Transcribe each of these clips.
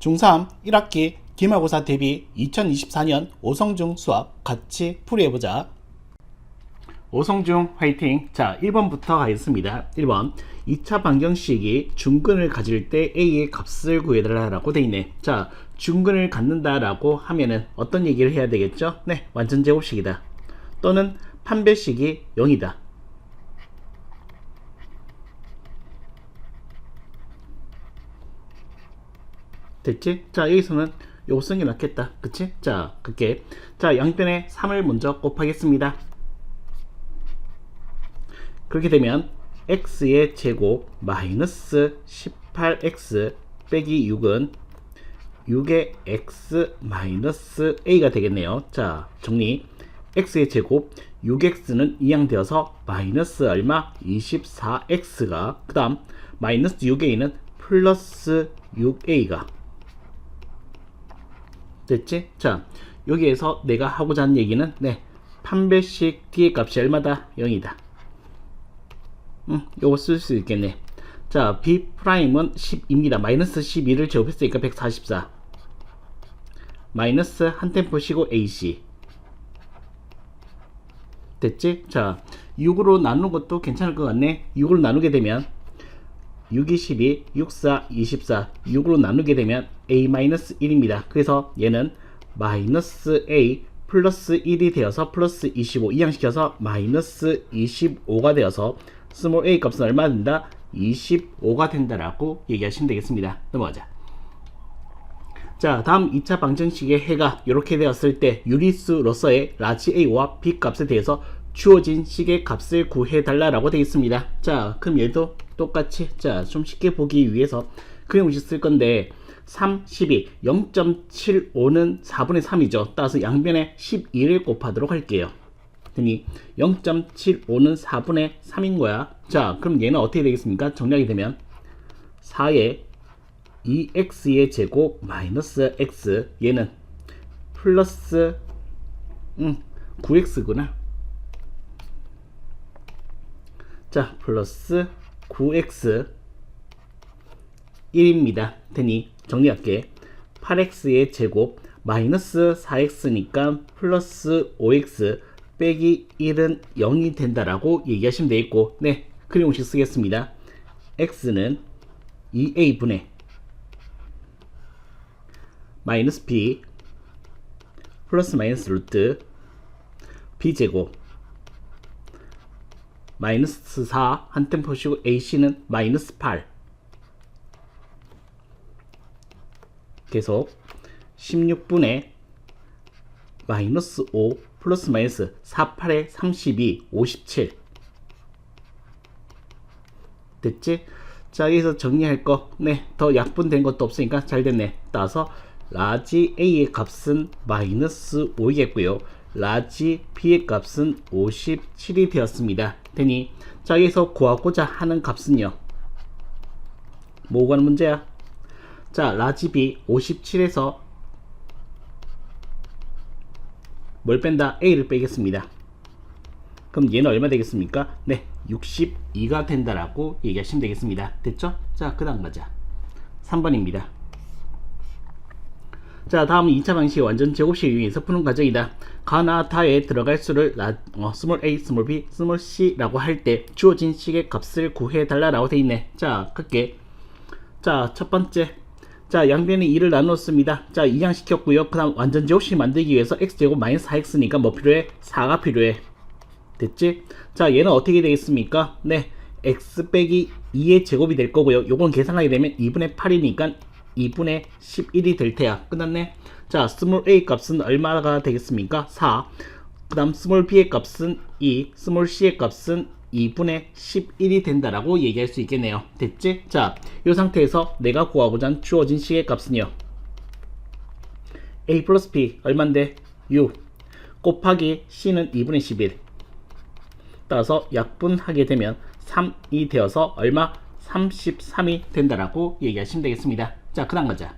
중3 1학기 기말고사 대비 2024년 오성중 수학 같이 풀이해보자. 오성중 화이팅! 자, 1번부터 가겠습니다. 1번 2차 방정식이 중근을 가질 때 A의 값을 구해달라고 돼 있네. 자, 중근을 갖는다라고 하면은 어떤 얘기를 해야 되겠죠? 네, 완전 제곱식이다. 또는 판별식이 0이다. 됐지? 자, 여기서는 요거 쓰는 게 낫겠다. 그치? 자, 그게. 자, 양변에 3을 먼저 곱하겠습니다. 그렇게 되면 x의 제곱 마이너스 18x 빼기 6은 6의 x 마이너스 a가 되겠네요. 자, 정리. x의 제곱 6x는 이항되어서 마이너스 얼마? 24x가, 그 다음 마이너스 6a는 플러스 6a가 됐지? 자, 여기에서 내가 하고자 하는 얘기는 네, 판별식 뒤의 값이 얼마다? 0이다. 요거 쓸 수 있겠네. 자, B'은 10입니다. 마이너스 12를 제곱했으니까 144. 마이너스 한 템포 쉬고 AC. 됐지? 자, 6으로 나누는 것도 괜찮을 것 같네. 6으로 나누게 되면 6, 22, 6, 4, 24. 6으로 나누게 되면 A-1입니다. 그래서 얘는 마이너스 A 플러스 1이 되어서 플러스 25 이항시켜서 마이너스 25가 되어서 스몰 a 값은 얼마 된다? 25가 된다라고 얘기하시면 되겠습니다. 넘어가자. 자, 다음 2차 방정식의 해가 이렇게 되었을 때 유리수로서의 라지 a와 b 값에 대해서 주어진 식의 값을 구해달라고 되어 있습니다. 자, 그럼 얘도 똑같이, 자, 좀 쉽게 보기 위해서 그림식 쓸 건데 3, 12, 0.75는 4분의 3이죠. 따라서 양변에 12를 곱하도록 할게요. 0.75는 4분의 3인 거야. 자, 그럼 얘는 어떻게 되겠습니까? 정리하게 되면 4의 2x의 제곱 마이너스 x, 얘는 플러스 9x구나. 자, 플러스 9x 1입니다. 되니 정리할게. 8x의 제곱 마이너스 4x니까 플러스 5x 빼기 1은 0이 된다라고 얘기하시면 되겠고, 네, 그림식 쓰겠습니다. x는 2a분의 마이너스 b 플러스 마이너스 루트 b제곱 마이너스 4 한 템포 쉬고 ac는 마이너스 8. 계속 16분의 마이너스 5 플러스 마이너스 4, 8에 32, 57. 됐지? 자, 여기서 정리할 거, 네, 더 약분된 것도 없으니까 잘 됐네. 따라서 라지 a의 값은 마이너스 5이겠고요. 라지 b의 값은 57이 되었습니다. 되니, 자, 여기서 구하고자 하는 값은요. 뭐 구하는 문제야? 자, 라지 b 57에서 뭘 뺀다? a를 빼겠습니다. 그럼 얘는 얼마 되겠습니까? 네, 62가 된다라고 얘기하시면 되겠습니다. 됐죠? 자, 그 다음 가자. 3번입니다. 자, 다음은 2차 방식의 완전 제곱식을 이용해서 푸는 과정이다. 가나 다에 들어갈 수를 스몰 a, 스몰 b, 스몰 c라고 할 때 주어진 식의 값을 구해달라고 돼 있네. 자, 갈게. 자, 첫 번째. 자, 양변에 2를 나누었습니다. 자, 이항시켰고요. 그 다음 완전 제곱식 만들기 위해서 x제곱 마이너스 4x니까 뭐 필요해? 4가 필요해. 됐지? 자, 얘는 어떻게 되겠습니까? 네, x 빼기 2의 제곱이 될 거고요. 요건 계산하게 되면 2분의 8이니까 2분의 11이 될 테야. 끝났네? 자, 스몰 a 값은 얼마가 되겠습니까? 4. 그 다음 스몰 b의 값은 2, 스몰 c의 값은 2분의 11이 된다라고 얘기할 수 있겠네요. 됐지? 자, 이 상태에서 내가 구하고자 한 주어진 식의 값은요. a 플러스 b 얼만데? 6 곱하기 c는 2분의 11. 따라서 약분하게 되면 3이 되어서 얼마? 33이 된다라고 얘기하시면 되겠습니다. 자, 그 다음 가자.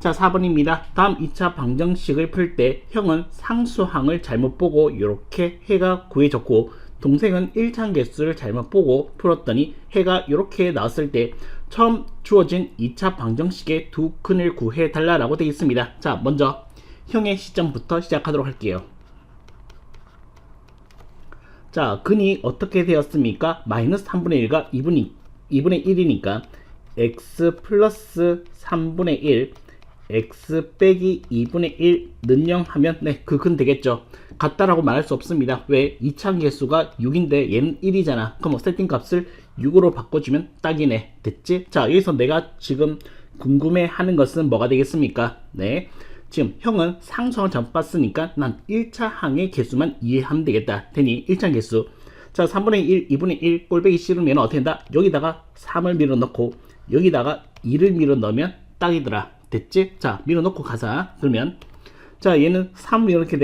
자, 4번입니다. 다음 2차 방정식을 풀 때 형은 상수항을 잘못 보고 이렇게 해가 구해졌고 동생은 1차 개수를 잘못 보고 풀었더니 해가 이렇게 나왔을 때 처음 주어진 2차 방정식의 두 근을 구해 달라라고 되어 있습니다. 자, 먼저 형의 시점부터 시작하도록 할게요. 자, 근이 어떻게 되었습니까? 마이너스 3분의 1과 2분의 1이니까 x 플러스 3분의 1 x 빼기 2분의 1는 0 하면 네, 그 근 되겠죠. 같다라고 말할 수 없습니다. 왜? 2차 개수가 6인데 얘는 1이잖아. 그럼 세팅 값을 6으로 바꿔주면 딱이네. 됐지? 자, 여기서 내가 지금 궁금해하는 것은 뭐가 되겠습니까? 네, 지금 형은 상수항을 잘못 봤으니까 난 1차 항의 개수만 이해하면 되겠다. 되니 1차 개수, 자 3분의 1, 2분의 1 꼴배기 싫으면 어떻게 된다? 여기다가 3을 밀어 넣고 여기다가 2를 밀어 넣으면 딱이더라. 됐지? 자, 밀어 넣고 가자. 그러면 자, 얘는 3 이렇게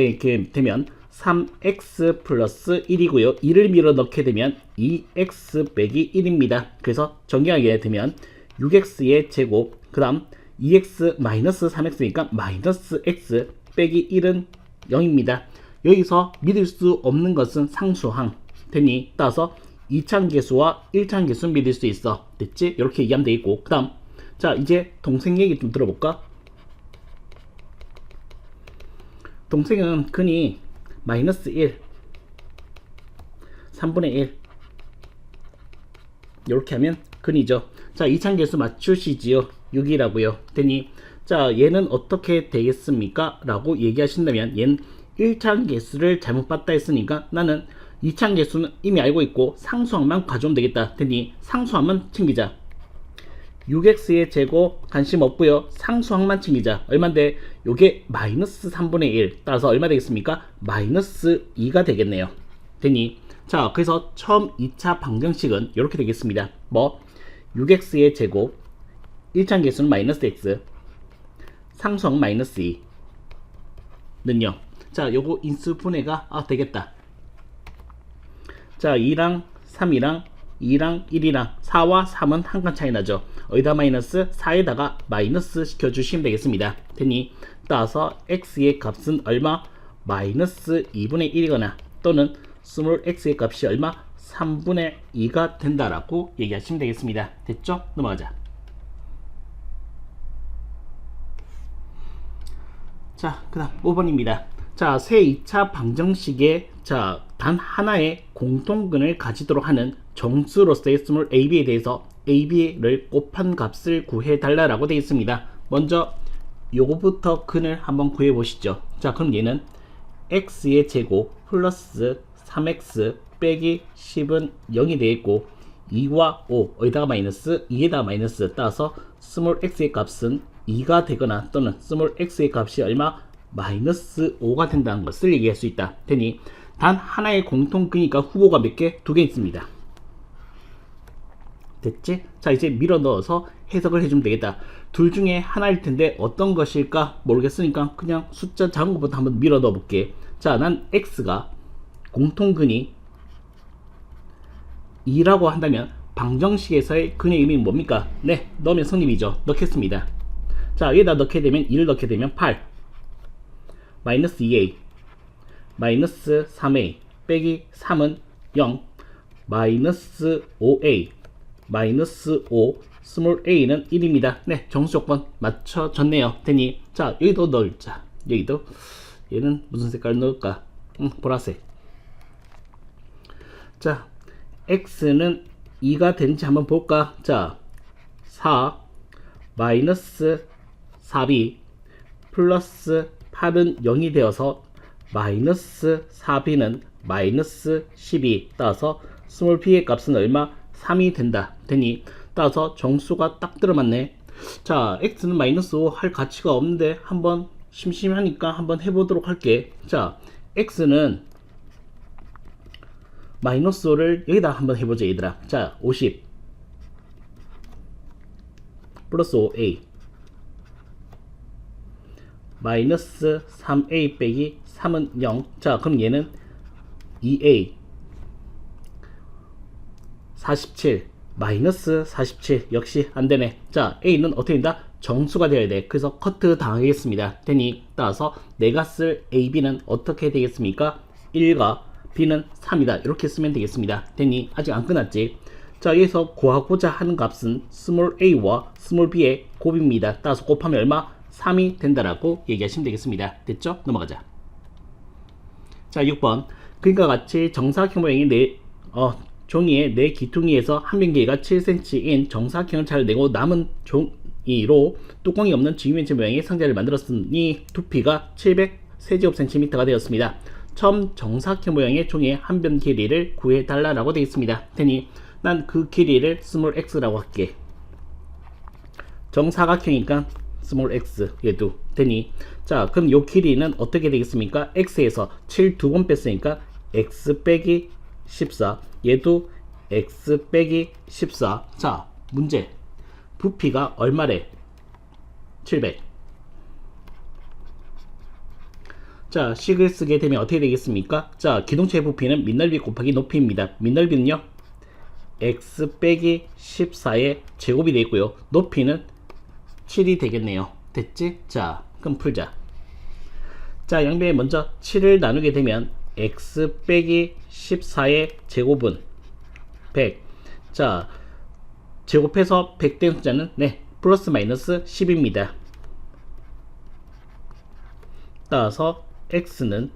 되면 3x 플러스 1이고요 2를 밀어 넣게 되면 2x 빼기 1입니다 그래서 정리하게 되면 6x의 제곱, 그 다음 2x 마이너스 3x니까 마이너스 x 빼기 1은 0입니다. 여기서 믿을 수 없는 것은 상수항 되니 따라서 2차 계수와 1차 계수 믿을 수 있어. 됐지? 이렇게 얘기하면 되겠고, 그 다음 자, 이제 동생 얘기 좀 들어볼까? 동생은 근이 마이너스 1 3분의 1 이렇게 하면 근이죠. 자, 2차 계수 맞추시지요. 6이라고요. 되니 자, 얘는 어떻게 되겠습니까? 라고 얘기하신다면 얘는 1차 계수를 잘못 봤다 했으니까 나는 2차 계수는 이미 알고 있고 상수항만 가져오면 되겠다. 되니 상수항만 챙기자. 6x의 제곱 관심 없고요 상수항만 챙기자. 얼마인데? 요게 마이너스 3분의 1 따라서 얼마 되겠습니까? 마이너스 2가 되겠네요. 되니 자, 그래서 처음 2차 방정식은 이렇게 되겠습니다. 뭐 6x의 제곱 1차 계수는 마이너스 x 상수항 마이너스 2는 0. 자, 요거 인수분해가 되겠다. 자, 2랑 3이랑 2랑 1이랑 4와 3은 한 칸 차이 나죠. 어디다 마이너스? 4에다가 마이너스 시켜주시면 되겠습니다. 되니 따라서 x의 값은 얼마? 마이너스 2분의 1이거나 또는 스몰 x의 값이 얼마? 3분의 2가 된다라고 얘기하시면 되겠습니다. 됐죠? 넘어가자. 자, 그 다음 5번입니다. 자, 새 2차 방정식에 자, 단 하나의 공통근을 가지도록 하는 정수로서의 스몰 ab에 대해서 ab를 곱한 값을 구해 달라라고 되어 있습니다. 먼저 요거부터 근을 한번 구해 보시죠. 자, 그럼 얘는 x의 제곱 플러스 3x 빼기 10은 0이 되겠고 2와 5 어디다가 마이너스 2에다가 마이너스 따라서 스몰 x의 값은 2가 되거나 또는 스몰 x의 값이 얼마? 마이너스 5가 된다는 것을 얘기할 수 있다. 되니 단 하나의 공통근이니까 후보가 몇 개? 2개 있습니다. 됐지? 자, 이제 밀어 넣어서 해석을 해주면 되겠다. 둘 중에 하나일 텐데 어떤 것일까 모르겠으니까 그냥 숫자 작은 것부터 한번 밀어 넣어 볼게. 자, 난 x가 공통근이 2라고 한다면 방정식에서의 근의 의미는 뭡니까? 네, 넣으면 성립이죠. 넣겠습니다. 자, 여기다 넣게 되면 2를 넣게 되면 8 마이너스 2a 마이너스 3a 빼기 3은 0 마이너스 5a 마이너스 5 스몰 a는 1입니다. 네, 정수조건 맞춰졌네요. 되니 자, 여기도 넣자. 여기도 얘는 무슨 색깔 넣을까? 보라색. 자, x는 2가 되는지 한번 볼까? 자, 4 마이너스 4b 플러스 8은 0이 되어서 마이너스 4b는 마이너스 12 따라서 스몰 b의 값은 얼마? 3이 된다. 되니 따라서 정수가 딱 들어맞네. 자, x는 마이너스 5 할 가치가 없는데 한번 심심하니까 한번 해보도록 할게. 자, x는 마이너스 5를 여기다 한번 해보자 얘들아. 자, 50 플러스 5a 마이너스 3a 빼기 3은 0. 자, 그럼 얘는 2a 47 마이너스 47 역시 안되네. 자, a는 어떻게 된다? 정수가 되어야 돼. 그래서 커트 당하겠습니다. 되니 따라서 내가 쓸 ab는 어떻게 되겠습니까? 1과 b는 3이다. 이렇게 쓰면 되겠습니다. 됐니? 아직 안 끝났지? 자, 여기서 구하고자 하는 값은 스몰 a와 스몰 b의 곱입니다. 따라서 곱하면 얼마? 3이 된다라고 얘기하시면 되겠습니다. 됐죠? 넘어가자. 자, 6번. 그림과 같이 정사각형 모양의 종이의 네 기퉁이에서 한 변 길이가 7cm인 정사각형을 잘 내고 남은 종이로 뚜껑이 없는 직면체 모양의 상자를 만들었으니 두피가 700세제곱cm가 되었습니다. 처음 정사각형 모양의 종이의 한 변 길이를 구해달라고 되어 있습니다. 테니 난 그 길이를 스몰 x라고 할게. 정사각형이니까 스몰 x 얘도 되니, 자 그럼 요 길이는 어떻게 되겠습니까? x에서 7 두 번 뺐으니까 x 빼기 14, 얘도 x 빼기 14. 자 문제, 부피가 얼마래? 700. 자 식을 쓰게 되면 어떻게 되겠습니까? 자 기둥체의 부피는 밑넓이 곱하기 높이입니다. 밑넓이는요 x 빼기 14의 제곱이 되겠고요, 높이는 7이 되겠네요. 됐지? 자 그럼 풀자. 자 양변에 먼저 7을 나누게 되면 x 빼기 14의 제곱은 100. 자 제곱해서 100된 숫자는 플러스 마이너스 10입니다. 따라서 x는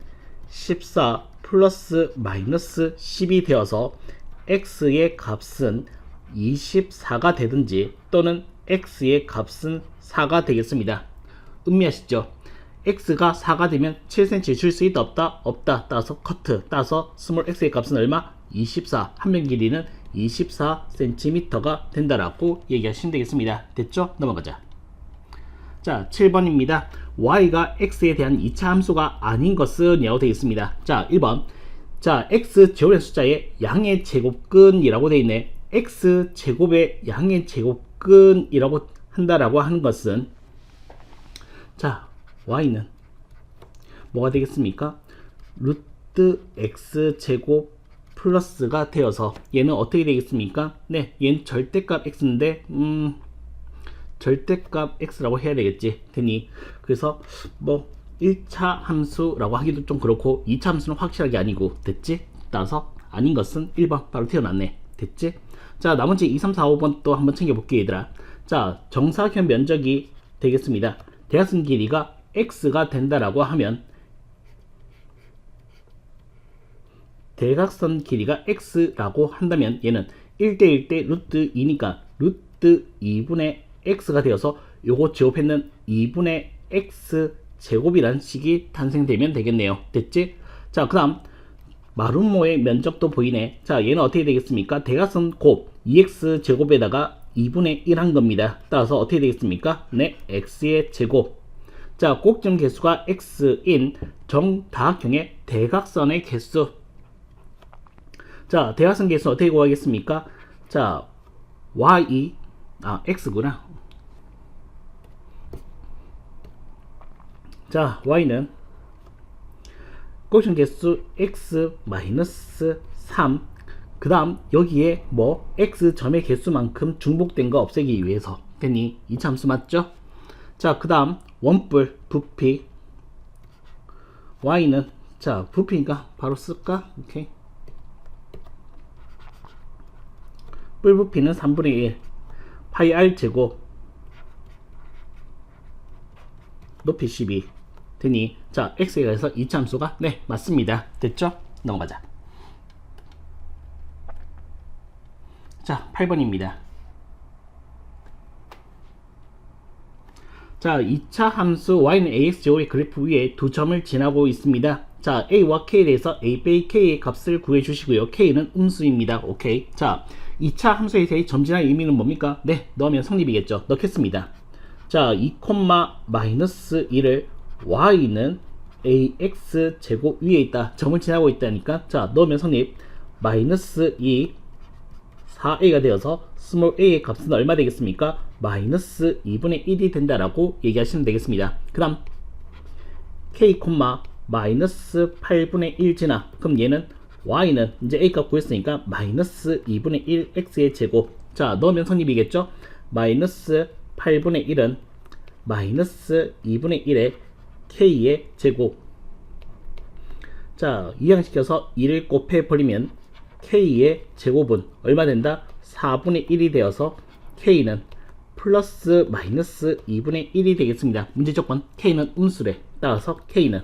14 플러스 마이너스 10이 되어서 x의 값은 24가 되든지 또는 x의 값은 4가 되겠습니다. 음미하시죠? x가 4가 되면 7cm 줄 수 있다 없다? 없다. 따라서 커트. 따라서 스몰 x의 값은 얼마? 24. 한 변 길이는 24cm가 된다라고 얘기하시면 되겠습니다. 됐죠? 넘어가자. 자 7번입니다. y가 x에 대한 2차 함수가 아닌 것은 이라고 되어 있습니다. 자 1번. 자 x 제곱의 숫자의 양의 제곱근이라고 되어 있네. x 제곱의 양의 제곱근이라고 한다라고 하는 것은, 자 y는 뭐가 되겠습니까? 루트 x 제곱 플러스가 되어서 얘는 어떻게 되겠습니까? 얘는 절대값 x인데 절대값 x라고 해야 되겠지. 되니 그래서 뭐 1차 함수라고 하기도 좀 그렇고 2차 함수는 확실하게 아니고, 됐지? 따라서 아닌 것은 1번 바로 튀어났네. 됐지? 자 나머지 2, 3, 4, 5번 또 한번 챙겨볼게 얘들아. 자 정사각형 면적이 되겠습니다. 대각선 길이가 x가 된다라고 하면 대각선 길이가 x라고 한다면 얘는 1대1 대 루트 2니까 루트 2분의 x가 되어서 요거 제곱했는 2분의 x 제곱이란 식이 탄생되면 되겠네요. 됐지? 자 그 다음 마름모의 면적도 보이네. 자 얘는 어떻게 되겠습니까? 대각선 곱 2x 제곱에다가 2분의 1 한 겁니다. 따라서 어떻게 되겠습니까? x의 제곱. 자 꼭지점 개수가 x인 정다각형의 대각선의 개수. 자 대각선 개수 어떻게 구하겠습니까? 자 x구나. 자 y는 꼭지점 개수 x 마이너스 3, 그 다음 여기에 뭐 x점의 개수만큼 중복된 거 없애기 위해서. 됐니? 2차 함수 맞죠? 자 그 다음 원뿔 부피 y는, 자 부피니까 바로 쓸까? 오케이. 뿔 부피는 3분의 1 파이 r 제곱 높이 12 되니, 자 x에 대해서 2차 함수가 맞습니다. 됐죠? 넘어가자. 자 8번입니다. 자 2차 함수 y는 ax제곱의 그래프 위에 두 점을 지나고 있습니다. 자 a와 k에 대해서 a 빼기 k의 값을 구해 주시고요. k는 음수입니다. 오케이. 자 2차 함수에 대해 점진할 의미는 뭡니까? 넣으면 성립이겠죠. 넣겠습니다. 자 2, 마이너스 1을 y는 ax 제곱 위에 있다, 점을 지나고 있다니까. 자 넣으면 성립. 마이너스 2 4a가 되어서 스몰 a의 값은 얼마 되겠습니까? 마이너스 2분의 1이 된다라고 얘기하시면 되겠습니다. 그 다음 k, 마이너스 8분의 1 지나. 그럼 얘는 y는 이제 a값 구했으니까 마이너스 2분의 1 x의 제곱. 자 넣으면 성립이겠죠. 마이너스 8분의 1은 마이너스 2분의 1의 k의 제곱. 자, 이항시켜서 1을 곱해버리면 K의 제곱은 얼마 된다? 4분의 1이 되어서 K는 플러스 마이너스 2분의 1이 되겠습니다. 문제 조건 K는 음수래. 따라서 K는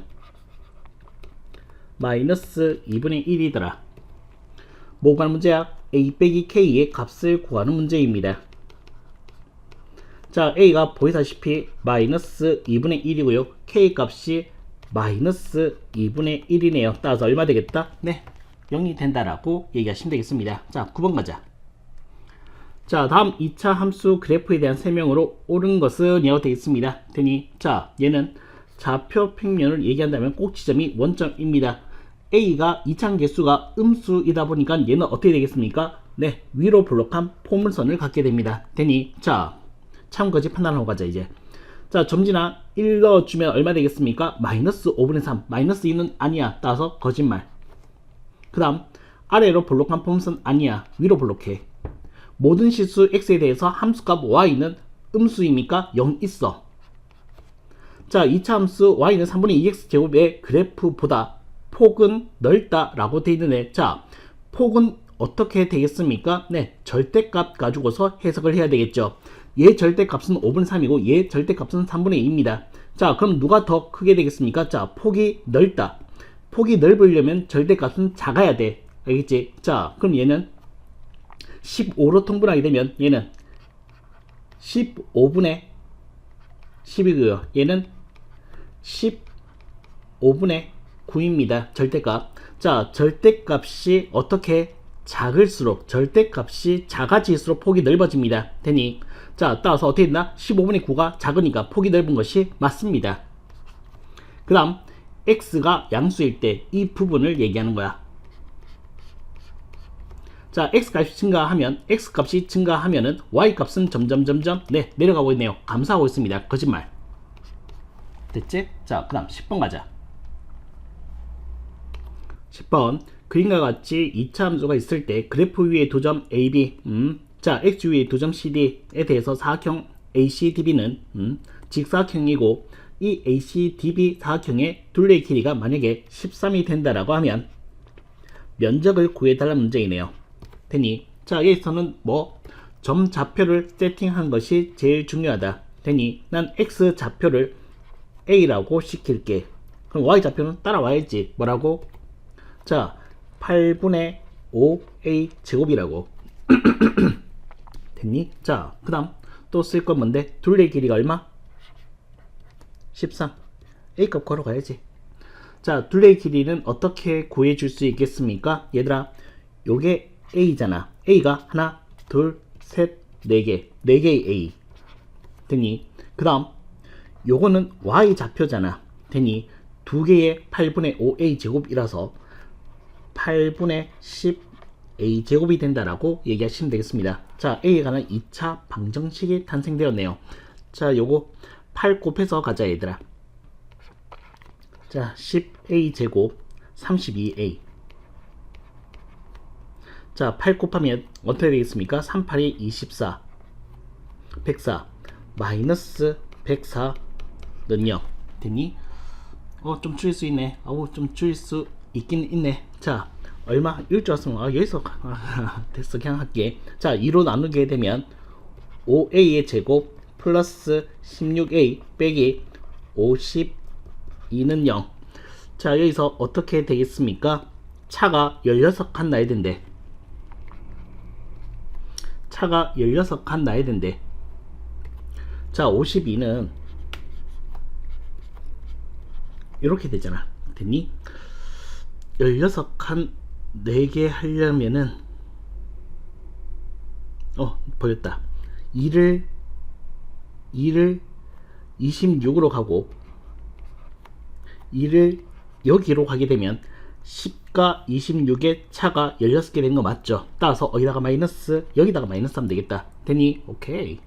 마이너스 2분의 1이더라. 뭐 구하는 문제야? A 빼기 K의 값을 구하는 문제입니다. 자, A가 보이다시피 마이너스 2분의 1이고요. K 값이 마이너스 2분의 1이네요. 따라서 얼마 되겠다? 네, 0이 된다라고 얘기하시면 되겠습니다. 자, 9번 가자. 자, 다음 2차 함수 그래프에 대한 설명으로 옳은 것은 이라고 되겠습니다. 되니, 자, 얘는 좌표 평면을 얘기한다면 꼭 지점이 원점입니다. A가 이차항 개수가 음수이다 보니까 얘는 어떻게 되겠습니까? 네, 위로 볼록한 포물선을 갖게 됩니다. 되니, 자, 참고지 판단하고 가자, 이제. 자, 점지나 1 넣어주면 얼마 되겠습니까? 마이너스 5분의 3. 마이너스 2는 아니야. 따라서 거짓말. 그 다음, 아래로 볼록한 포물선 아니야. 위로 볼록해. 모든 실수 x에 대해서 함수값 y는 음수입니까? 0 있어. 자, 2차 함수 y는 3분의 2x 제곱의 그래프보다 폭은 넓다 라고 되어 있는데, 자, 폭은 어떻게 되겠습니까? 네, 절대값 가지고서 해석을 해야 되겠죠. 얘 절대값은 5분의 3이고 얘 절대값은 3분의 2입니다. 자, 그럼 누가 더 크게 되겠습니까? 자, 폭이 넓다. 폭이 넓으려면 절대값은 작아야 돼. 알겠지? 자, 그럼 얘는 15로 통분하게 되면 얘는 15분의 10이고요. 얘는 15분의 9입니다. 절대값. 자, 절대값이 어떻게 작을수록, 절대값이 작아질수록 폭이 넓어집니다. 되니, 자, 따라서 어떻게 됐나? 15분의 9가 작으니까 폭이 넓은 것이 맞습니다. 그 다음, x가 양수일 때 이 부분을 얘기하는 거야. 자, x값이 증가하면은 y값은 점점 네, 내려가고 있네요. 감소하고 있습니다. 거짓말. 됐지? 자, 그 다음 10번 가자. 10번, 그림과 같이 2차 함수가 있을 때 그래프 위에 두 점 AB, 자, x 위에 두 점 CD에 대해서 사각형 ACDB는 직사각형이고, 이 ACDB 사각형의 둘레의 길이가 만약에 13이 된다라고 하면 면적을 구해달라는 문제이네요. 되니, 자, 여기서는 뭐 점 좌표를 세팅한 것이 제일 중요하다. 되니, 난 x 좌표를 a라고 시킬게. 그럼 y 좌표는 따라와야지. 뭐라고? 자, 8분의 5a 제곱이라고. 됐니? 자, 그 다음 또 쓸 건 뭔데? 둘레의 길이가 얼마? 13. a값 걸어가야지. 자, 둘레의 길이는 어떻게 구해줄 수 있겠습니까? 얘들아, 요게 a잖아. a가 하나, 둘, 셋, 네 개의 a. 됐니? 그 다음 요거는 y 좌표잖아. 되니 두 개의 8분의 5a 제곱이라서 8분의 10a 제곱이 된다라고 얘기하시면 되겠습니다. 자, a에 관한 2차 방정식이 탄생되었네요. 자, 요거 8 곱해서 가자, 얘들아. 자, 10a 제곱 32a. 자, 8 곱하면 어떻게 되겠습니까? 3, 8이 24. 104. 마이너스 104는요. 됐니? 좀 줄일 수 있네. 좀 줄일 수 있긴 있네. 자, 얼마? 1줄 왔으면, 여기서, 됐어. 그냥 할게. 자, 2로 나누게 되면 5a의 제곱 플러스 16a 빼기 52는 0. 자, 여기서 어떻게 되겠습니까? 차가 16칸 나야 된대. 차가 16칸 나야 된대. 자, 52는 이렇게 되잖아. 됐니? 16칸 4개 하려면은 보였다. 2를 26으로 가고 2를 여기로 가게 되면 10과 26의 차가 16개 된 거 맞죠? 따라서 여기다가 마이너스, 여기다가 마이너스 하면 되겠다. 되니? 오케이.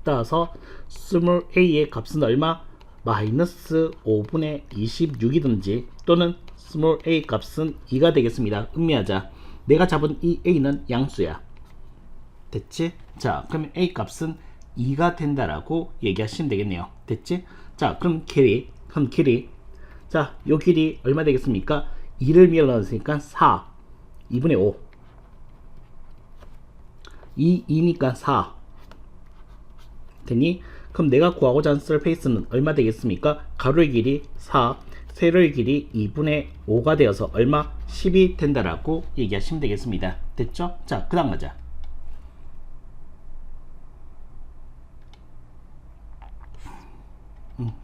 따라서 스몰 a의 값은 얼마? 마이너스 5분의 26이든지 또는 스몰 a 값은 2가 되겠습니다. 음미하자. 내가 잡은 이 a는 양수야. 됐지? 자, 그러면 a 값은 2가 된다라고 얘기하시면 되겠네요. 됐지? 자, 그럼 길이. 자, 자, 요 길이 얼마 되겠습니까? 2를 밀어넣었으니까 4 2분의 5 2니까 4 되니? 그럼 내가 구하고자 하는 서페이스는 얼마 되겠습니까? 가로의 길이 4 세로의 길이 2분의 5가 되어서 얼마? 10이 된다라고 얘기하시면 되겠습니다. 됐죠? 자, 그 다음 가자.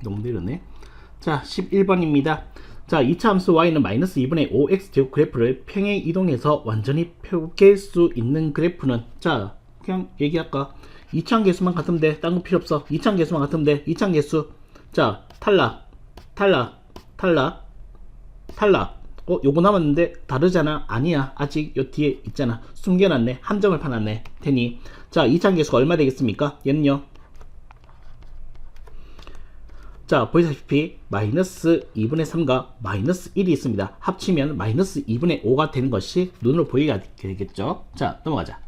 너무 느렸네. 자, 11번입니다. 자, 2차 함수 y는 마이너스 2분의 5x제곱 그래프를 평행 이동해서 완전히 펴갤 수 있는 그래프는, 자, 그냥 얘기할까? 2차 개수만 같으면 돼. 딴 거 필요 없어. 2차 개수만 같으면 돼. 2차 개수. 자, 탈락. 요거 남았는데 다르잖아. 아니야. 아직 요 뒤에 있잖아. 숨겨놨네. 함정을 파놨네. 테니. 자, 2차 개수가 얼마 되겠습니까? 얘는요. 자, 보시다시피 마이너스 2분의 3과 마이너스 1이 있습니다. 합치면 마이너스 2분의 5가 되는 것이 눈으로 보이게 되겠죠. 자, 넘어가자.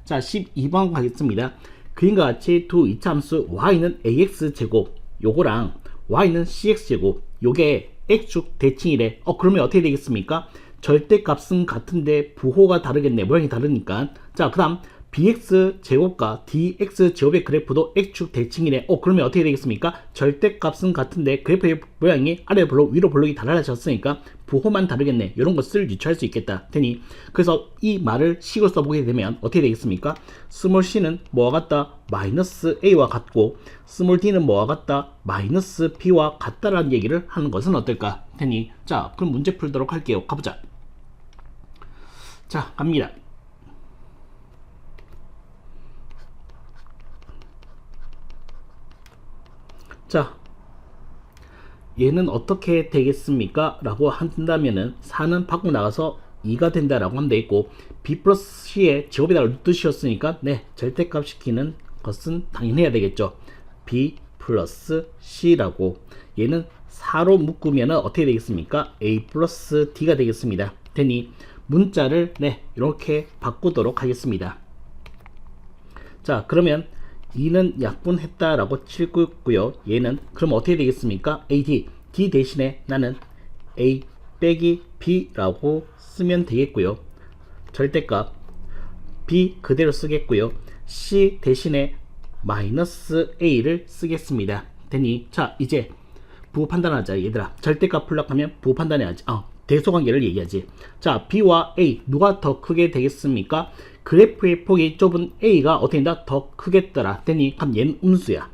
자, 12번 가겠습니다. 그림과 같이 두 이차함수 y는 ax제곱 요거랑 y는 cx제곱 요게 x축 대칭이래. 그러면 어떻게 되겠습니까? 절대값은 같은데 부호가 다르겠네. 모양이 다르니까. 자, 그 다음 bx제곱과 dx제곱의 그래프도 x축 대칭이래. 그러면 어떻게 되겠습니까? 절대값은 같은데 그래프의 모양이 아래 블록 위로 블록이 달라졌으니까 부호만 다르겠네. 이런 것을 유추할 수 있겠다. 되니 그래서 이 말을 식으로 써보게 되면 어떻게 되겠습니까? 스몰 c는 뭐와 같다? 마이너스 a와 같고 스몰 d는 뭐와 같다? 마이너스 b와 같다라는 얘기를 하는 것은 어떨까? 되니 자, 그럼 문제 풀도록 할게요. 가보자. 자, 갑니다. 자, 얘는 어떻게 되겠습니까? 라고 한다면은 4는 밖으로 나가서 2가 된다라고 하면 되겠고 b 플러스 c의 제곱에다가 뜻이었으니까 네, 절대값 시키는 것은 당연해야 되겠죠. b 플러스 c라고 얘는 4로 묶으면 어떻게 되겠습니까? a 플러스 d가 되겠습니다. 되니 문자를 네, 이렇게 바꾸도록 하겠습니다. 자, 그러면 2는 약분했다라고 칠고 있고요. 얘는 그럼 어떻게 되겠습니까? AD, D 대신에 나는 A 빼기 B라고 쓰면 되겠고요. 절대값 B 그대로 쓰겠고요. C 대신에 마이너스 A를 쓰겠습니다. 되니 자, 이제 부호 판단하자. 얘들아, 절대값 풀락하면 부호 판단해야지. 대소관계를 얘기하지. 자, B와 A 누가 더 크게 되겠습니까? 그래프의 폭이 좁은 A가 어떻게 된다? 더 크겠더라. 되니 그럼 얘는 음수야.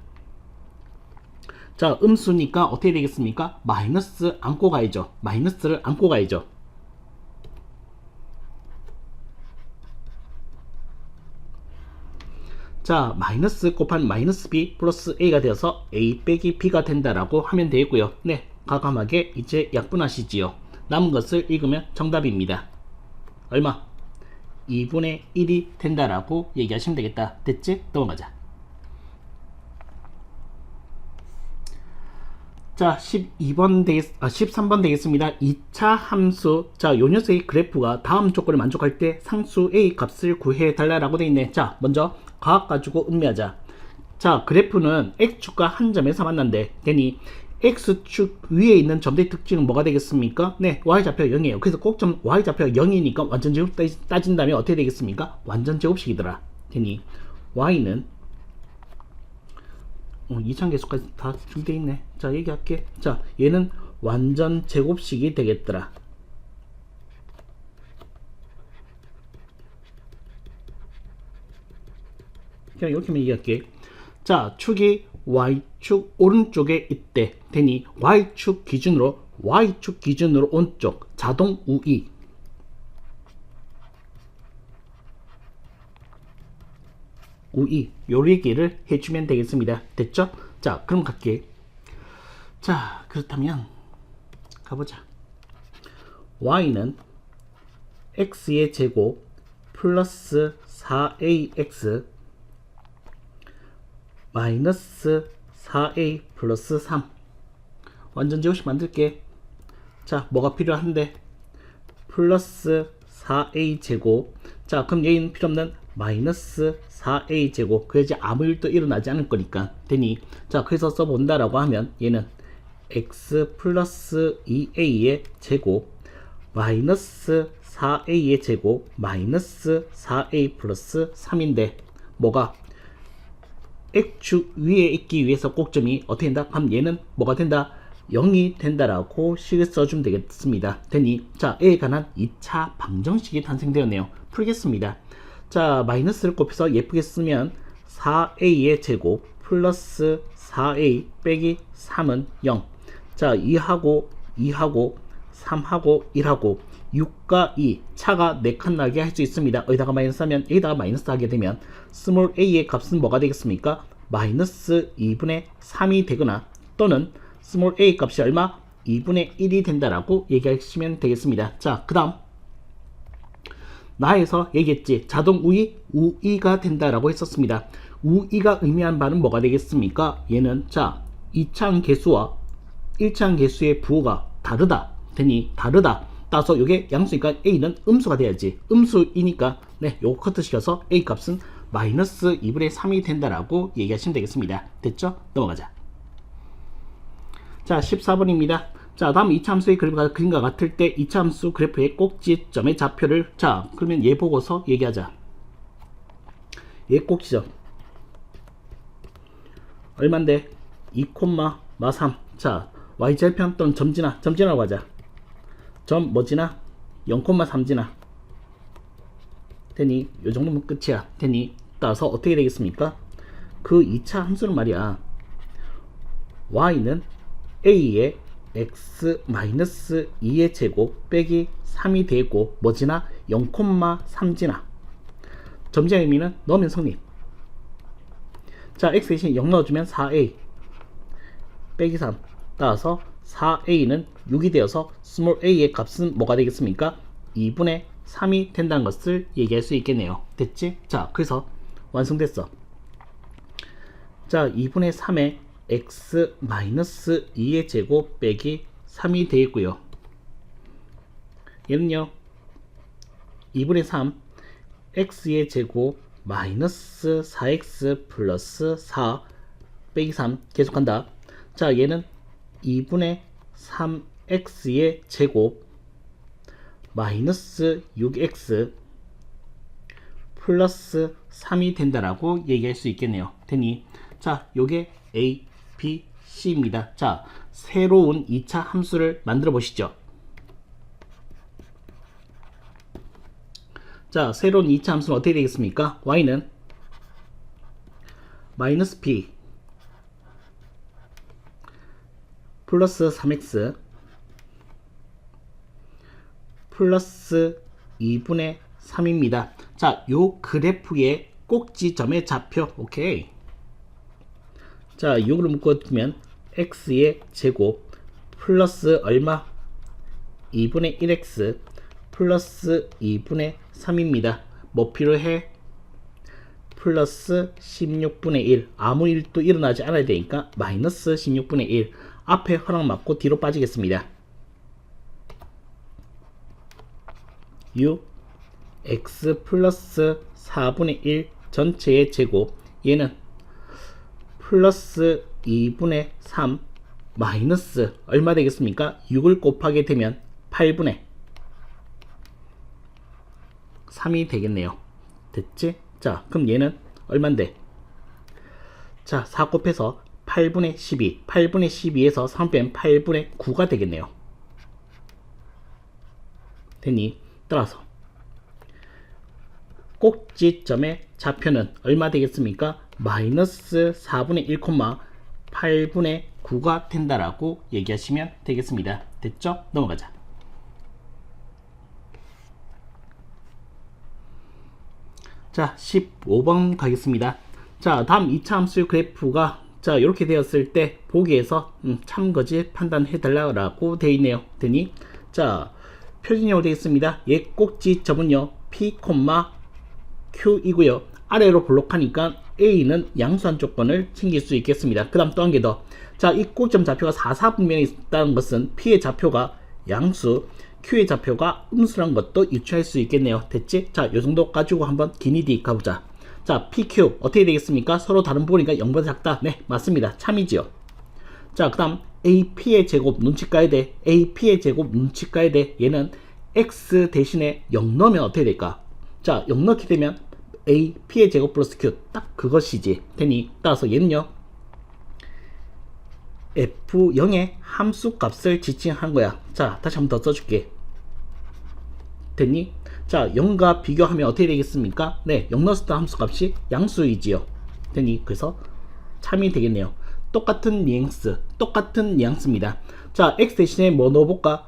자, 음수니까 어떻게 되겠습니까? 마이너스 안고 가야죠. 마이너스를 안고 가야죠. 자, 마이너스 곱한 마이너스 B 플러스 A가 되어서 A 빼기 B가 된다라고 하면 되겠고요. 네, 과감하게 이제 약분하시지요. 남은 것을 읽으면 정답입니다. 얼마? 2분의 1이 된다라고 얘기하시면 되겠다. 됐지? 넘어가자. 자, 13번 되겠습니다. 2차 함수. 자, 요 녀석의 그래프가 다음 조건을 만족할 때 상수 A 값을 구해 달라라고 되어 있네. 자, 먼저 과학 가지고 음미하자. 자, 그래프는 X축과 한 점에서 만난대. 되니 X축 위에 있는 점들의 특징은 뭐가 되겠습니까? 네, Y좌표가 0이에요. 그래서 꼭점 Y좌표가 0이니까 완전 제곱 따진다면 어떻게 되겠습니까? 완전 제곱식이더라. 되니 Y는 2차 계수까지 다 준비되어 있네. 자, 얘기할게. 자, 얘는 완전 제곱식이 되겠더라. 그냥 이렇게만 얘기할게. 자, 축이 Y축 오른쪽에 있대. 되니 Y축 기준으로 오른쪽 자동 우이. 요 얘기를 해주면 되겠습니다. 됐죠? 자, 그럼 갈게. 자, 그렇다면 가보자. Y는 X의 제곱 플러스 4AX 마이너스 4A 플러스 3 완전 제곱식 만들게. 자, 뭐가 필요한데? 플러스 4A 제곱. 자, 그럼 여기는 필요없는 마이너스 4A 제곱. 그래야지 아무 일도 일어나지 않을 거니까. 되니 자, 그래서 써본다라고 하면 얘는 x 플러스 2a의 제곱 마이너스 4a의 제곱 마이너스 4a 플러스 3인데 뭐가 x축 위에 있기 위해서 꼭점이 어떻게 된다? 그럼 얘는 뭐가 된다? 0이 된다라고 식을 써주면 되겠습니다. 되니 자 A에 관한 2차 방정식이 탄생되었네요. 풀겠습니다. 자 마이너스를 곱해서 예쁘게 쓰면 4A의 제곱 플러스 4A 빼기 3은 0. 자 2하고 3하고 1하고 6과 2 차가 4칸 나게 할 수 있습니다. 여기다가 마이너스 하면 여기다가 마이너스 하게 되면 스몰 a의 값은 뭐가 되겠습니까? 마이너스 2분의 3이 되거나 또는 스몰 a 값이 얼마? 2분의 1이 된다라고 얘기하시면 되겠습니다. 자, 그 다음 나에서 얘기했지. 자동 우위, 우위가 된다라고 했었습니다. 우위가 의미한 바는 뭐가 되겠습니까? 얘는 자 2차항 개수와 1차항 개수의 부호가 다르다. 되니 다르다. 따라서 이게 양수니까 a는 음수가 돼야지. 음수이니까 네, 요거 커트시켜서 a 값은 마이너스 2분의 3이 된다라고 얘기하시면 되겠습니다. 됐죠? 넘어가자. 자 14번입니다. 자 다음 2차 함수의 그림과 같을 때 2차 함수 그래프의 꼭지점의 좌표를 자 그러면 얘 보고서 얘기하자. 얘 꼭지점 얼만데? 2,3. 자 y절편 또는 점지나라고 하자. 점 뭐지나? 0,3지나. 되니 요정도면 끝이야. 되니 따라서 어떻게 되겠습니까? 그 2차 함수는 말이야 y는 a의 x-2의 제곱 빼기 3이 되고 뭐지나? 0,3지나. 점지의 의미는 넣으면 성립. 자 x 대신 0 넣어주면 4a 빼기 3. 따라서 4a는 6이 되어서 스몰 a의 값은 뭐가 되겠습니까? 2분의 3이 된다는 것을 얘기할 수 있겠네요. 됐지? 자 그래서 완성됐어. 자 2분의 3에 x-2의 제곱 빼기 3이 되겠고요. 얘는요 2분의 3 x의 제곱 마이너스 4x 플러스 4 빼기 3 계속한다. 자 얘는 2분의 3x의 제곱 마이너스 6x 플러스 3이 된다라고 얘기할 수 있겠네요. 되니 자 요게 a, b, c입니다. 자 새로운 2차 함수를 만들어 보시죠. 자 새로운 2차 함수는 어떻게 되겠습니까? y는 마이너스 p 플러스 3x 플러스 2분의 3입니다. 자, 요 그래프의 꼭지점의 좌표, 오케이. 자, 6으로 묶어두면 x의 제곱 플러스 얼마? 2분의 1x 플러스 2분의 3입니다. 뭐 필요해? 플러스 16분의 1. 아무 일도 일어나지 않아야 되니까 마이너스 16분의 1. 앞에 허락 맞고 뒤로 빠지겠습니다. u x 플러스 4분의 1 전체의 제곱 얘는 플러스 2분의 3 마이너스 얼마 되겠습니까? 6을 곱하게 되면 8분의 3이 되겠네요. 됐지? 자 그럼 얘는 얼만데? 자 4 곱해서 8분의 12 8분의 12에서 3 빼면 8분의 9가 되겠네요. 되니 따라서 꼭지점의 좌표는 얼마 되겠습니까? 마이너스 4분의 1, 8분의 9가 된다라고 얘기하시면 되겠습니다. 됐죠? 넘어가자. 자 15번 가겠습니다. 자 다음 2차 함수 그래프가 자 이렇게 되었을 때 보기에서 참거지 판단해 달라고 되어 있네요. 되니 자 표준형으로 되겠습니다. 얘 꼭지점은요 p, q 이고요. 아래로 블록하니까 a는 양수한 조건을 챙길 수 있겠습니다. 그 다음 또 한 개 더. 자 이 꼭지점 좌표가 4,4분면에 있다는 것은 p의 좌표가 양수, q의 좌표가 음수란 것도 유추할 수 있겠네요. 됐지? 자 요정도 가지고 한번 기니디 가보자. 자 pq 어떻게 되겠습니까? 서로 다른 부분이니까 0보다 작다. 네 맞습니다. 참이지요. 자 그 다음 AP의 제곱 눈치 까야 돼. AP의 제곱 눈치 까야 돼. 얘는 X 대신에 0 넣으면 어떻게 될까? 자, 0 넣게 되면 AP의 제곱 플러스 Q 딱 그것이지. 되니 따라서 얘는요 F0의 함수 값을 지칭한 거야. 자, 다시 한번 더 써줄게. 됐니? 자, 0과 비교하면 어떻게 되겠습니까? 네, 0 넣었을 때 함수 값이 양수이지요. 됐니? 그래서 참이 되겠네요. 똑같은 뉘앙스입니다. 자, x 대신에 뭐 넣어볼까?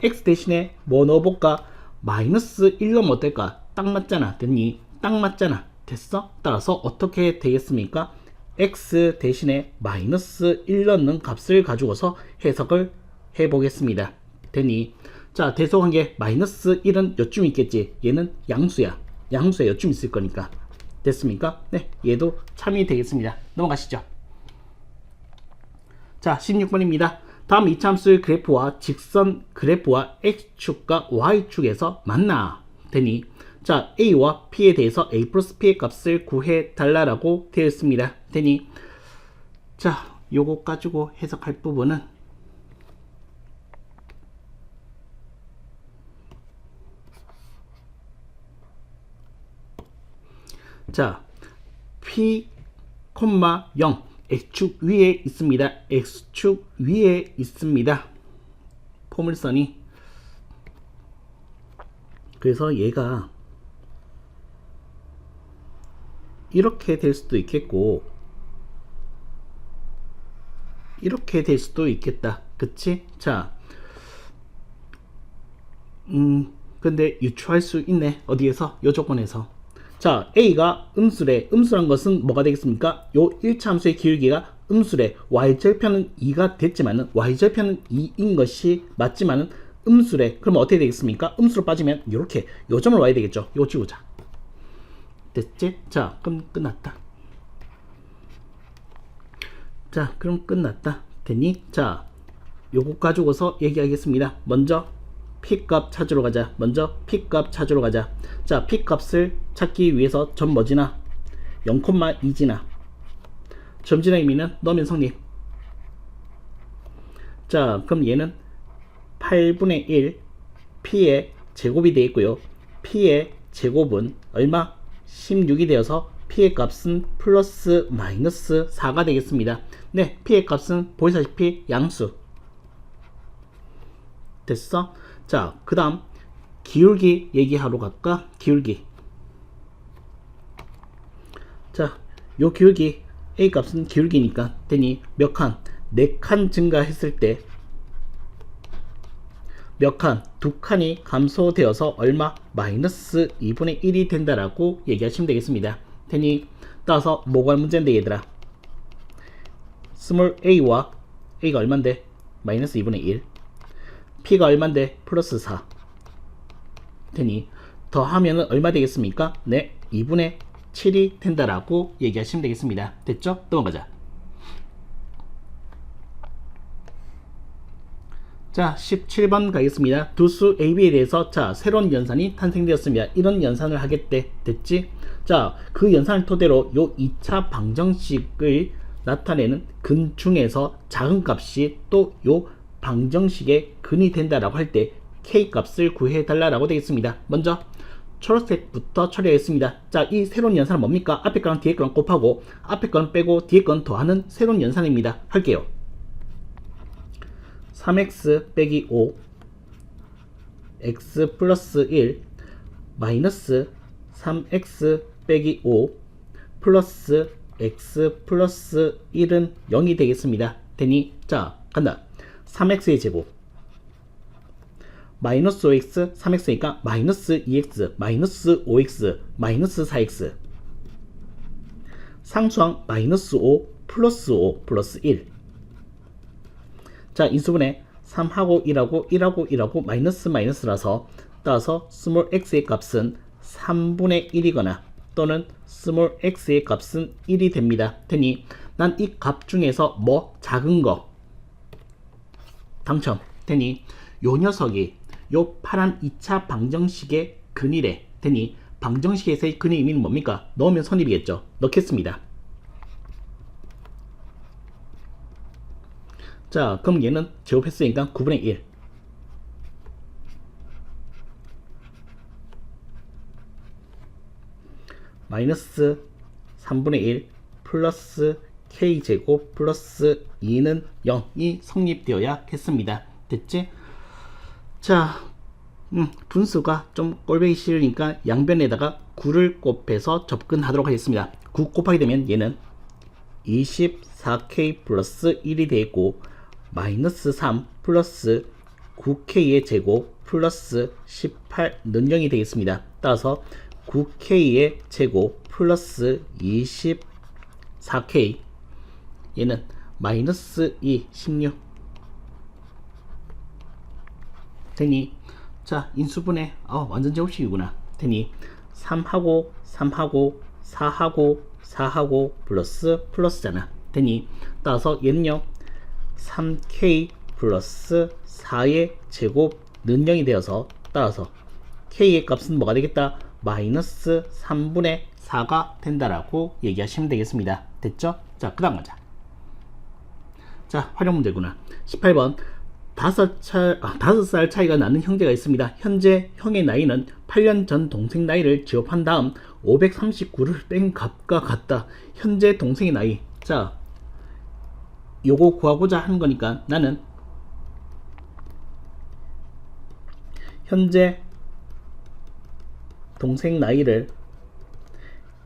x 대신에 뭐 넣어볼까? 마이너스 1 넣으면 어떨까? 딱 맞잖아. 됐니? 딱 맞잖아. 됐어? 따라서 어떻게 되겠습니까? x 대신에 마이너스 1 넣는 값을 가지고서 해석을 해보겠습니다. 됐니? 자, 대소관계 마이너스 1은 요쯤 있겠지. 얘는 양수야. 양수야 요쯤 있을 거니까. 됐습니까? 네, 얘도 참이 되겠습니다. 넘어가시죠. 자, 16번입니다. 다음 이차함수의 그래프와 직선 그래프와 x축과 y축에서 만나. 되니 자, a와 p에 대해서 a 플러스 p의 값을 구해 달라라고 되어 있습니다. 되니 자, 요거 가지고 해석할 부분은 자, p, 0 x축 위에 있습니다. x축 위에 있습니다. 포물선이. 그래서 얘가 이렇게 될 수도 있겠고 이렇게 될 수도 있겠다. 그치? 자, 근데 유추할 수 있네. 어디에서? 요 조건에서. 자, a가 음수래. 음수란 것은 뭐가 되겠습니까? 요 1차 함수의 기울기가 음수래. y절편은 2가 됐지만은 y절편은 2인 것이 맞지만은 음수래. 그러면 어떻게 되겠습니까? 음수로 빠지면 요렇게 요 점을 와야 되겠죠. 요 지우자. 됐지? 자, 그럼 끝났다. 자, 그럼 끝났다. 됐니? 자, 요거 가지고서 얘기하겠습니다. 먼저 P값 찾으러 가자. 먼저 P값 찾으러 가자. 자, P값을 찾기 위해서 점 뭐지나? 0,2지나. 점지나 의미는 넣으면 성립. 자, 그럼 얘는 8분의 1 P의 제곱이 되어 있고요. P의 제곱은 얼마? 16이 되어서 P의 값은 플러스 마이너스 4가 되겠습니다. 네, P의 값은 보시다시피 양수. 됐어? 자, 그 다음 기울기 얘기하러 갈까? 기울기. 자, 요 기울기 A 값은 기울기니까 되니 몇 칸? 4칸 증가했을 때 몇 칸? 2칸이 감소되어서 얼마? 마이너스 2분의 1이 된다라고 얘기하시면 되겠습니다. 되니 따라서 뭐가 문제인데 얘들아? 스몰 a와 a가 얼만데? 마이너스 2분의 1. p가 얼만데? 플러스 4. 되니 더하면은 얼마 되겠습니까? 네, 2분의 7이 된다라고 얘기하시면 되겠습니다. 됐죠? 넘어가자. 자, 17번 가겠습니다. 두수 AB에 대해서 자, 새로운 연산이 탄생되었습니다. 이런 연산을 하겠대. 됐지? 자, 그 연산을 토대로 요 2차 방정식을 나타내는 근 중에서 작은 값이 또 요 방정식의 근이 된다라고 할 때 K 값을 구해 달라라고 되겠습니다. 먼저 초록색부터 처리하겠습니다. 자, 이 새로운 연산은 뭡니까? 앞에 거랑 뒤에 거랑 곱하고 앞에 건 빼고 뒤에 건 더하는 새로운 연산입니다. 할게요. 3x 빼기 5 x 플러스 1 마이너스 3x 빼기 5 플러스 x 플러스 1은 0이 되겠습니다. 되니 자, 간다. 3x의 제곱 마이너스 5x 3x니까 마이너스 2x 마이너스 5x 마이너스 4x 상수항 마이너스 5 플러스 1. 자, 인수분해 3하고 1하고 1하고 1하고 마이너스라서 따라서 스몰 x의 값은 3분의 1이거나 또는 스몰 x의 값은 1이 됩니다. 되니 난 이 값 중에서 뭐 작은 거 당첨. 되니 요 녀석이 요 파란 2차 방정식의 근이래. 되니 방정식에서의 근의 의미는 뭡니까? 넣으면 선입이겠죠. 넣겠습니다. 자, 그럼 얘는 제곱했으니까 9분의 1. 마이너스 3분의 1 플러스 k제곱 플러스 2는 0이 성립되어야겠습니다. 됐지? 자, 분수가 좀 꼴보기 싫으니까 양변에다가 9를 곱해서 접근하도록 하겠습니다. 9 곱하게 되면 얘는 24k 플러스 1이 되고 마이너스 3 플러스 9k의 제곱 플러스 18는 0이 되겠습니다. 따라서 9k의 제곱 플러스 24k 얘는 마이너스 2 16 되니 자 인수분해 완전 제곱식이구나. 되니 3하고 3하고 4하고 4하고 플러스잖아. 되니 따라서 얘는요 3k 플러스 4의 제곱 는 0이 되어서 따라서 k의 값은 뭐가 되겠다? 마이너스 3분의 4가 된다라고 얘기하시면 되겠습니다. 됐죠? 자, 그 다음 가자. 자, 활용 문제구나. 18번 5살 차이가 나는 형제가 있습니다. 현재 형의 나이는 8년 전 동생 나이를 지급한 다음 539를 뺀 값과 같다. 현재 동생의 나이. 자, 요거 구하고자 하는 거니까 나는 현재 동생 나이를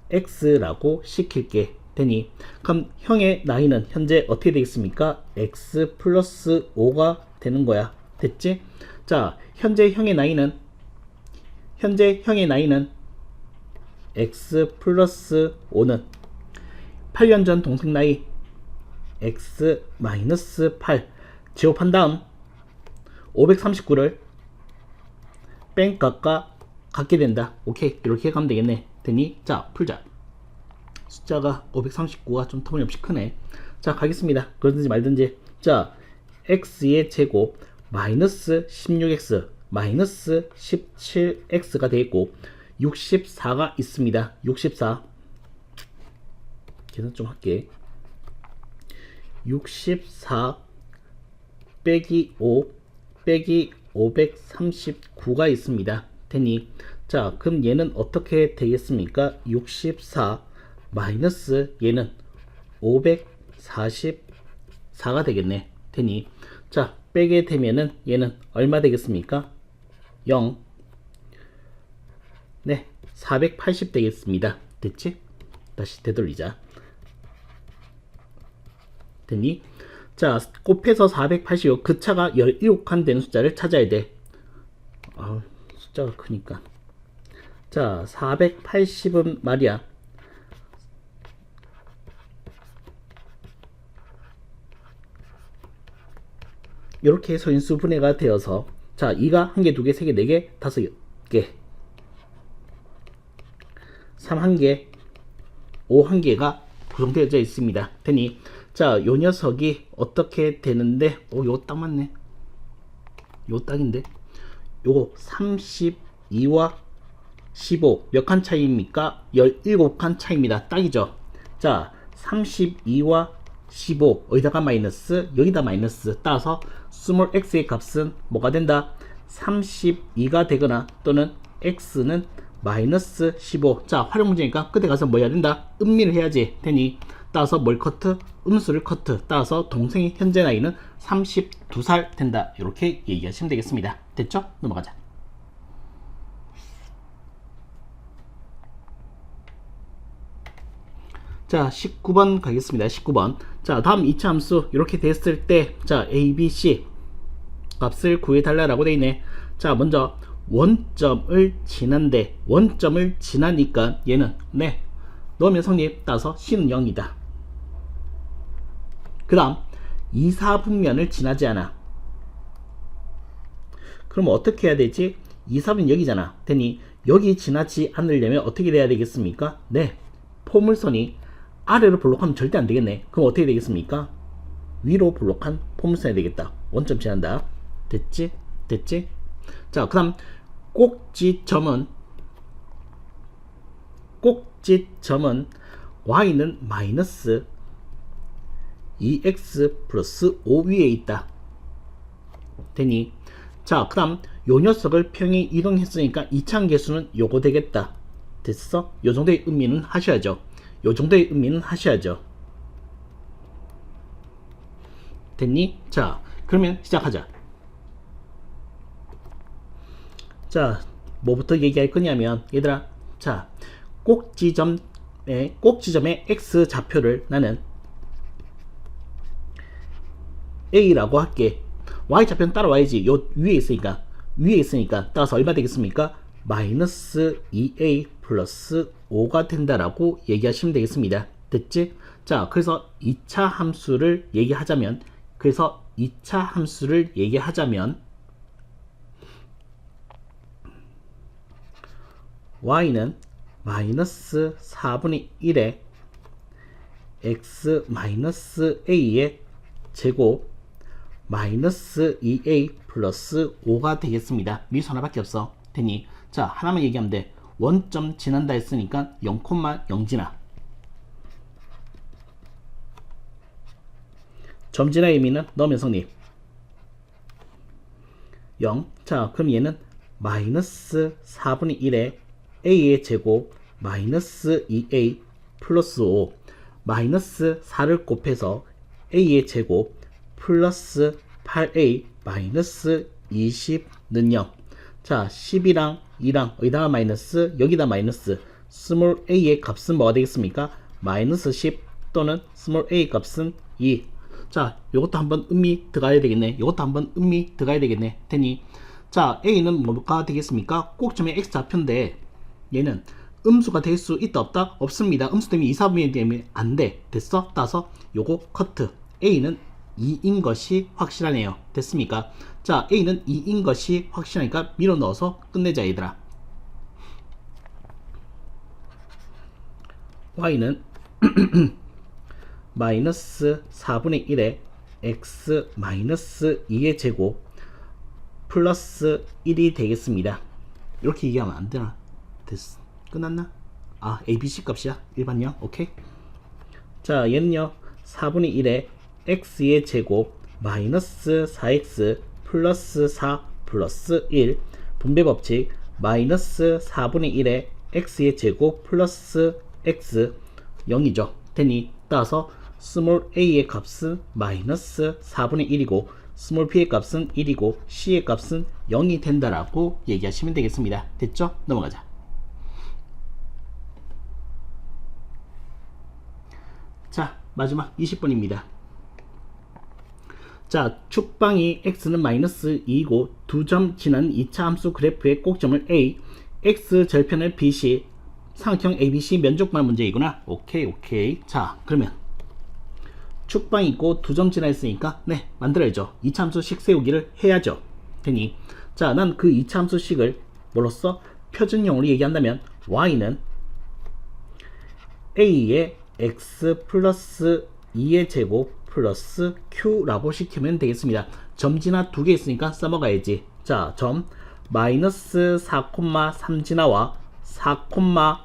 x라고 시킬게 되니 그럼 형의 나이는 현재 어떻게 되겠습니까? x 플러스 5가 되는 거야. 됐지? 자, 현재 형의 나이는 x 플러스 5는 8년 전 동생 나이 x 마이너스 8 제곱한 다음 539를 뺀 값과 같게 된다. 오케이, 이렇게 가면 되겠네. 되니 자, 풀자. 숫자가 539가 좀 터무니없이 크네. 자, 가겠습니다. 그러든지 말든지. 자, x의 제곱 마이너스 16x 마이너스 17x가 되겠고 64가 있습니다. 64 계산 좀 할게. 64 빼기 5 빼기 539가 있습니다. 되니 자, 그럼 얘는 어떻게 되겠습니까? 64 마이너스 얘는 544가 되겠네. 되니 자, 빼게 되면은 얘는 얼마 되겠습니까? 0 네, 480 되겠습니다. 됐지? 다시 되돌리자. 되니 자, 곱해서 480 그 차가 17칸 되는 숫자를 찾아야 돼. 숫자가 크니까. 자, 480은 말이야 이렇게 소인수 분해가 되어서 자, 2가 1개, 2개, 3개, 4개, 5개 3 1개, 5 1개가 구성되어져 있습니다. 되니 자, 요 녀석이 어떻게 되는데 요거 딱 맞네. 요거 딱인데 요거 32와 15 몇 칸 차이입니까? 17칸 차이입니다. 딱이죠. 자, 32와 15 어디다가 마이너스 여기다 마이너스 따라서 스몰 x의 값은 뭐가 된다? 32가 되거나 또는 x는 마이너스 15. 자, 활용 문제니까 끝에 가서 뭐 해야 된다? 음미를 해야지. 되니 따라서 뭘 커트? 음수를 커트. 따라서 동생의 현재 나이는 32살 된다. 이렇게 얘기하시면 되겠습니다. 됐죠? 넘어가자. 자, 19번 가겠습니다. 19번. 자, 다음 이차 함수 이렇게 됐을 때 자, a, b, c 값을 구해달라고 되어 있네. 자, 먼저 원점을 지난데 원점을 지나니까 얘는 네 넣으면 성립. 따라서 c는 0이다. 그 다음 2, 4분면을 지나지 않아. 그럼 어떻게 해야 되지? 2, 4분 여기잖아. 되니 여기 지나지 않으려면 어떻게 돼야 되겠습니까? 네, 포물선이 아래로 볼록하면 절대 안 되겠네. 그럼 어떻게 되겠습니까? 위로 볼록한 포물선이 되겠다. 원점 지난다. 됐지? 됐지? 자, 그 다음 꼭지점은 y는 마이너스 2x 플러스 5 위에 있다. 되니? 자, 그 다음 요 녀석을 평행 이동했으니까 이차함계수는 요거 되겠다. 됐어? 요 정도의 의미는 하셔야죠. 요 정도의 의미는 하셔야죠. 됐니? 자, 그러면 시작하자. 자, 뭐부터 얘기할 거냐면, 얘들아, 자, 꼭지점의 x 좌표를 나는 a라고 할게. y 좌표는 따라와야지. 요 위에 있으니까 따라서 얼마 되겠습니까? 마이너스 2a 플러스 5가 된다라고 얘기하시면 되겠습니다. 됐지? 자, 그래서 2차 함수를 얘기하자면 y는 마이너스 4분의 1에 x 마이너스 a의 제곱 마이너스 2a 플러스 5가 되겠습니다. 미수 하나밖에 없어. 되니? 자, 하나만 얘기하면 돼. 원점 지난다 했으니까 0,0 지나. 점 지나의 의미는 넣으면 성립. 0. 자, 그럼 얘는 마이너스 4분의 1에 a의 제곱 마이너스 2a 플러스 5 마이너스 4를 곱해서 a의 제곱 플러스 8a 마이너스 20는 0. 자, 10이랑 2랑 여기다가 마이너스 여기다 마이너스 스몰 a의 값은 뭐가 되겠습니까? 마이너스 10 또는 스몰 a 값은 2. 자, 요것도 한번 음미 들어가야 되겠네. 되니? 자, a는 뭐가 되겠습니까? 꼭점의 x 좌표인데 얘는 음수가 될 수 있다 없다? 없습니다. 음수 되면 2, 4분의 되면 안 돼. 됐어? 따서 요거 커트. a는 2인 것이 확실하네요. 됐습니까? 자, a는 2인 것이 확실하니까 밀어 넣어서 끝내자 얘들아. y는 마이너스 4분의 1에 x 마이너스 2의 제곱 플러스 1이 되겠습니다. 이렇게 얘기하면 안 되나? 됐어. 끝났나? 아, ABC 값이야. 일반형. 오케이. 자, 얘는요 4분의 1에 x의 제곱 마이너스 4x 플러스 4 플러스 1 분배 법칙 마이너스 4분의 1에 x의 제곱 플러스 x 0이죠. 되니? 따라서 스몰 a의 값은 마이너스 4분의 1이고 스몰 b의 값은 1이고 c의 값은 0이 된다라고 얘기하시면 되겠습니다. 됐죠? 넘어가자. 자, 마지막 20번입니다. 자, 축방이 x는 마이너스 2이고 두 점 지난 2차 함수 그래프의 꼭점을 a, x 절편을 bc, 삼각형 abc 면적만 문제이구나. 오케이. 자, 그러면 축방이 있고 두 점 지나 있으니까 네, 만들어야죠. 2차 함수식 세우기를 해야죠. 되니? 자, 난 그 2차 함수식을 뭐로써 표준형으로 얘기한다면 y는 a의 x 플러스 2의 제곱 플러스 q라고 시키면 되겠습니다. 점 지나 두 개 있으니까 써먹어야지. 자, 점 마이너스 4,3 지나와 4,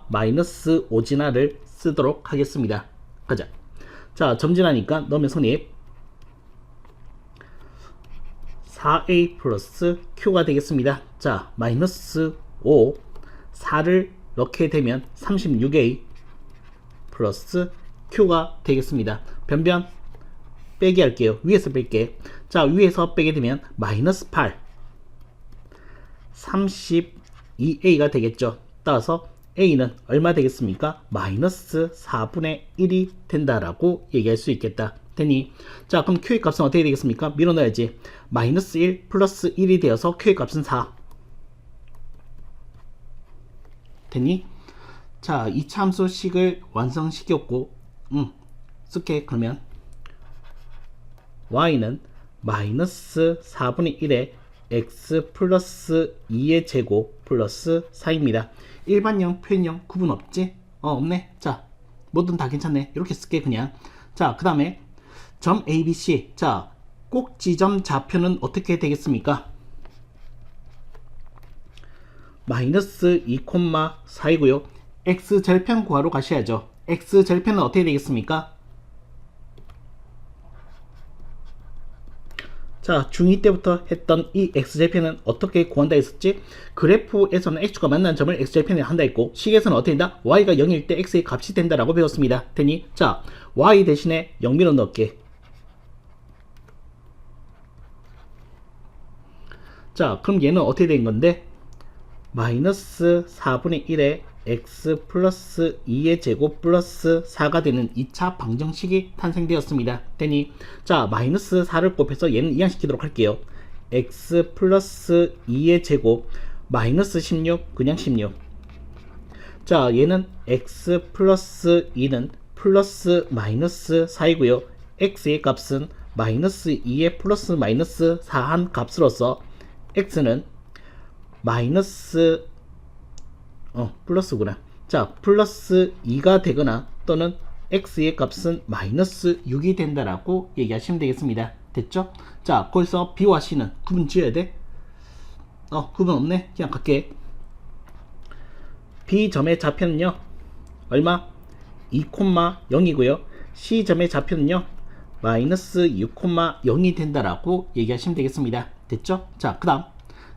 마이너스 5 지나를 쓰도록 하겠습니다. 가자. 자, 점 지나니까 넣으면 성립. 4a 플러스 q가 되겠습니다. 자, 마이너스 5 4를 넣게 되면 36a 플러스 q가 되겠습니다. 변변 빼기 할게요. 위에서 뺄게. 자, 위에서 빼게 되면 마이너스 8 32a가 되겠죠. 따라서 a는 얼마 되겠습니까? 마이너스 4분의 1이 된다라고 얘기할 수 있겠다. 되니? 자, 그럼 q의 값은 어떻게 되겠습니까? 밀어 넣어야지. 마이너스 1 플러스 1이 되어서 q의 값은 4. 되니? 자, 2차 함수식을 완성시켰고 쓸게. 그러면 y는 마이너스 4분의 1에 x 플러스 2의 제곱 플러스 4입니다. 일반형, 표현형 구분 없지? 없네. 자, 뭐든 다 괜찮네. 이렇게 쓸게 그냥. 자, 그 다음에 점 ABC. 자, 꼭지점 좌표는 어떻게 되겠습니까? 마이너스 2,4이고요. x절편 구하러 가셔야죠. x절편은 어떻게 되겠습니까? 자, 중2 때부터 했던 이 x절편은 어떻게 구한다 했었지? 그래프에서는 x축과 만나는 점을 x절편에 한다 했고, 식에서는 어떻게 된다? y가 0일 때 x의 값이 된다라고 배웠습니다. 되니, 자, y 대신에 0밀어 넣을게. 자, 그럼 얘는 어떻게 된 건데? 마이너스 4분의 1에 x 플러스 2의 제곱 플러스 4가 되는 2차 방정식이 탄생되었습니다. 되니, 자, 마이너스 4를 곱해서 얘는 이항시키도록 할게요. x 플러스 2의 제곱 마이너스 16 그냥 16. 자, 얘는 x 플러스 2는 플러스 마이너스 4이고요. x의 값은 마이너스 2의 플러스 마이너스 4한 값으로서 x는 마이너스 플러스구나. 자, 플러스 2가 되거나 또는 x의 값은 마이너스 6이 된다라고 얘기하시면 되겠습니다. 됐죠? 자, 거기서 b와 c는 구분 지어야 돼? 구분 없네. 그냥 갈게. b점의 좌표는요 얼마? 2,0이고요 c점의 좌표는요 마이너스 6,0이 된다라고 얘기하시면 되겠습니다. 됐죠? 자, 그 다음,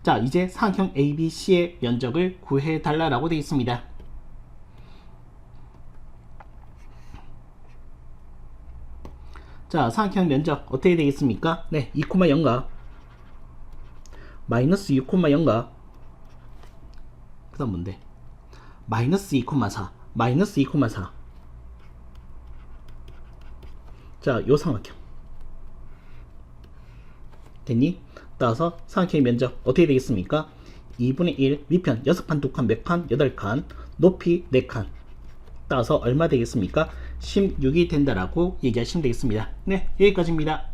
자, 이제 사각형 ABC의 면적을 구해 달라라고 되어 있습니다. 자, 사각형 면적 어떻게 되겠습니까? 네, 2,0가 마이너스 6,0가 그 다음 뭔데? 마이너스 2,4 마이너스 2,4. 자, 요 삼각형 됐니? 따라서 사각형의 면적 어떻게 되겠습니까? 2분의 1 밑편 6칸 2칸 몇 칸? 8칸 높이 4칸. 따라서 얼마 되겠습니까? 16이 된다라고 얘기하시면 되겠습니다. 네, 여기까지입니다.